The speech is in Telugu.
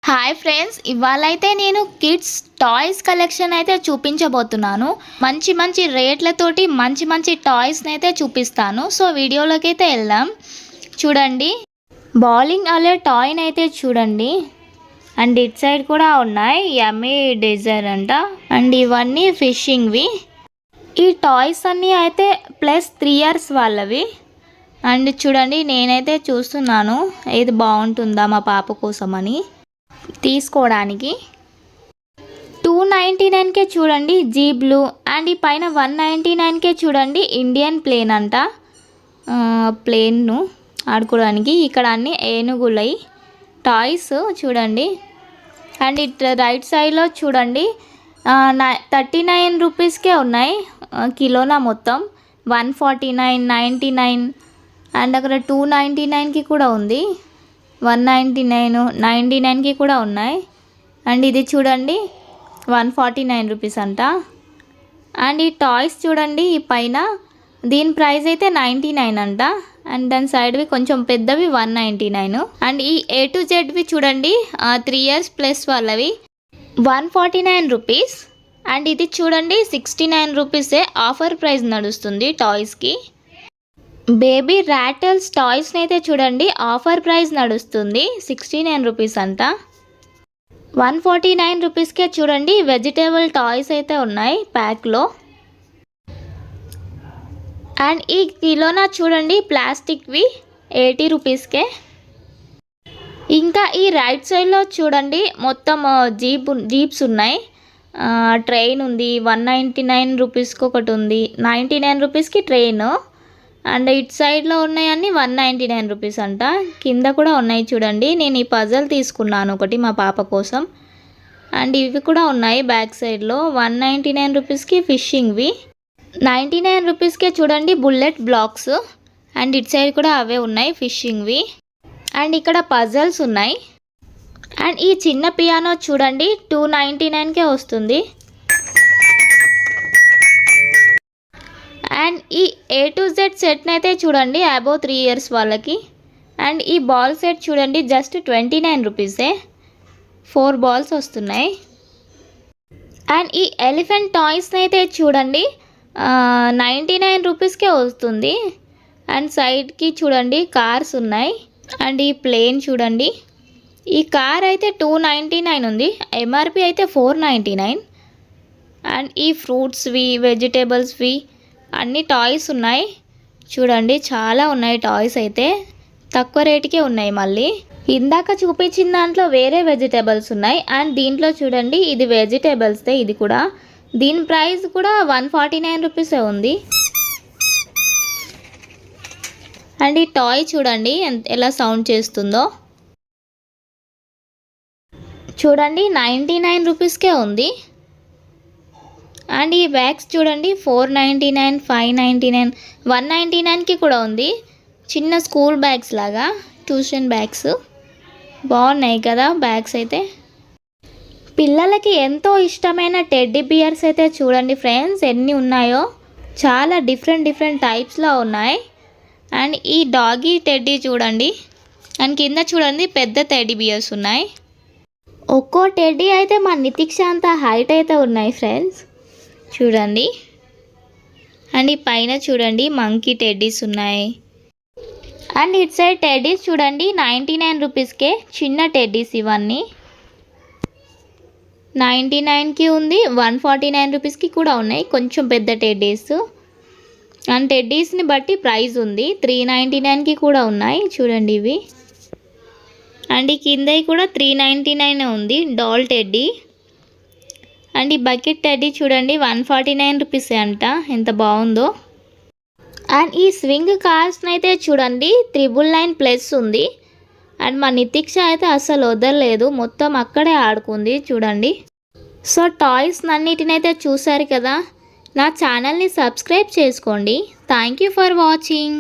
హాయ్ ఫ్రెండ్స్, ఇవాళైతే నేను కిడ్స్ టాయ్స్ కలెక్షన్ అయితే చూపించబోతున్నాను. మంచి మంచి రేట్లతోటి మంచి మంచి టాయ్స్ని అయితే చూపిస్తాను. సో వీడియోలోకి అయితే వెళ్దాం. చూడండి, బౌలింగ్ అలే టాయ్ని అయితే చూడండి. అండ్ ఇట్ సైడ్ కూడా ఉన్నాయి యమ్మీ డిజైర్ అంట. అండ్ ఇవన్నీ ఫిషింగ్వి. ఈ టాయ్స్ అన్నీ అయితే ప్లస్ 3 years వాళ్ళవి. అండ్ చూడండి, నేనైతే చూస్తున్నాను ఏది బాగుంటుందా మా పాప కోసమని తీసుకోవడానికి. 299కే చూడండి జీ బ్లూ. అండ్ ఈ పైన 199కే చూడండి ఇండియన్ ప్లేన్ అంట. ప్లేన్ను ఆడుకోవడానికి. ఇక్కడ అన్ని ఏనుగులై టాయ్స్ చూడండి. అండ్ ఇట్ రైట్ సైడ్లో చూడండి 39 రూపీస్కే ఉన్నాయి కిలోనా మొత్తం. 149, 99 అండ్ అక్కడ 299కి కూడా ఉంది. 199, 99కి కూడా ఉన్నాయి. అండ్ ఇది చూడండి 149 రూపీస్ అంట. అండ్ ఈ టాయ్స్ చూడండి, ఈ పైన దీని ప్రైస్ అయితే 99 అంట. అండ్ దాని సైడ్వి కొంచెం పెద్దవి 199. అండ్ ఈ A to Zవి చూడండి 3 years ప్లస్ వాళ్ళవి 149 రూపీస్. అండ్ ఇది చూడండి 69 రూపీసే ఆఫర్ ప్రైస్ నడుస్తుంది టాయ్స్కి. బేబీ ర్యాటల్స్ టాయ్స్ని అయితే చూడండి ఆఫర్ ప్రైస్ నడుస్తుంది 69 రూపీస్ అంట. 149 రూపీస్కే చూడండి వెజిటేబుల్ టాయ్స్ అయితే ఉన్నాయి ప్యాక్లో. అండ్ ఈ కిలోనా చూడండి ప్లాస్టిక్వి 80 రూపీస్కే. ఇంకా ఈ రైట్ సైడ్లో చూడండి మొత్తం జీప్స్ ఉన్నాయి. ట్రైన్ ఉంది 199 రూపీస్కి ఒకటి ఉంది. 99 రూపీస్కి ట్రైన్. అండ్ ఇట్ సైడ్లో ఉన్నాయన్నీ 199 రూపీస్ అంట. కింద కూడా ఉన్నాయి చూడండి. నేను ఈ పజల్ తీసుకున్నాను ఒకటి మా పాప కోసం. అండ్ ఇవి కూడా ఉన్నాయి బ్యాక్ సైడ్లో 199 రూపీస్కి ఫిషింగ్వి. 99 రూపీస్కే చూడండి bullet blocks. And it side కూడా అవే ఉన్నాయి ఫిషింగ్వి. అండ్ ఇక్కడ పజల్స్ ఉన్నాయి. అండ్ ఈ చిన్న పియానో చూడండి 299కే వస్తుంది. అండ్ ఈ A to Z సెట్ని అయితే చూడండి అబౌవ్ 3 years వాళ్ళకి. అండ్ ఈ బాల్ సెట్ చూడండి జస్ట్ 29 రూపీసే. 4 బాల్స్ వస్తున్నాయి. అండ్ ఈ ఎలిఫెంట్ టాయ్స్ని అయితే చూడండి 99 రూపీస్కే వస్తుంది. అండ్ సైడ్కి చూడండి కార్స్ ఉన్నాయి. అండ్ ఈ ప్లేన్ చూడండి, ఈ కార్ అయితే 299 ఉంది. MRP అయితే 499. అండ్ ఈ ఫ్రూట్స్వి వెజిటేబుల్స్వి అన్ని టాయ్స్ ఉన్నాయి చూడండి. చాలా ఉన్నాయి టాయ్స్ అయితే తక్కువ రేటుకే ఉన్నాయి. మళ్ళీ ఇందాక చూపించిన దాంట్లో వేరే వెజిటేబుల్స్ ఉన్నాయి. అండ్ దీంట్లో చూడండి ఇది వెజిటేబుల్స్దే. ఇది కూడా దీని ప్రైస్ కూడా 149 రూపీసే ఉంది. అండ్ ఈ టాయ్ చూడండి ఎలా సౌండ్ చేస్తుందో చూడండి 99 రూపీస్కే ఉంది. అండ్ ఈ బ్యాగ్స్ చూడండి 499, 599, 199కి కూడా ఉంది. చిన్న స్కూల్ బ్యాగ్స్ లాగా ట్యూషన్ బ్యాగ్స్ బాగున్నాయి కదా బ్యాగ్స్ అయితే. పిల్లలకి ఎంతో ఇష్టమైన టెడ్డీ బియర్స్ అయితే చూడండి ఫ్రెండ్స్ ఎన్ని ఉన్నాయో. చాలా డిఫరెంట్ టైప్స్లో ఉన్నాయి. అండ్ ఈ డాగీ టెడ్డీ చూడండి. అండ్ కింద చూడండి పెద్ద టెడ్డీ బియర్స్ ఉన్నాయి. ఒక్కో టెడ్డీ అయితే మా నితిక్ష అంత హైట్ అయితే ఉన్నాయి ఫ్రెండ్స్ చూడండి. అండ్ ఈ పైన చూడండి మంకీ టెడ్డీస్ ఉన్నాయి. అండ్ ఇట్ సైడ్ టెడ్డీస్ చూడండి 99 రూపీస్కే చిన్న టెడ్డీస్. ఇవన్నీ 99కి ఉంది. 149 రూపీస్కి కూడా ఉన్నాయి కొంచెం పెద్ద టెడ్డీస్. అండ్ టెడ్డీస్ని బట్టి ప్రైస్ ఉంది. 399కి కూడా ఉన్నాయి చూడండి ఇవి. అండ్ ఈ కింద కూడా 399 ఉంది డాల్ టెడ్డీ. అండ్ ఈ బకెట్ టెడ్డీ చూడండి 149 రూపీసే అంట. ఎంత బాగుందో. అండ్ ఈ స్వింగ్ కార్స్ని అయితే చూడండి 999+ ఉంది. అండ్ మా నితిక్ష అయితే అస్సలు వదలలేదు, మొత్తం అక్కడే ఆడుకుంది చూడండి. సో టాయ్స్ అన్నిటినైతే చూసారు కదా. నా ఛానల్ని సబ్స్క్రైబ్ చేసుకోండి. Thank you for watching.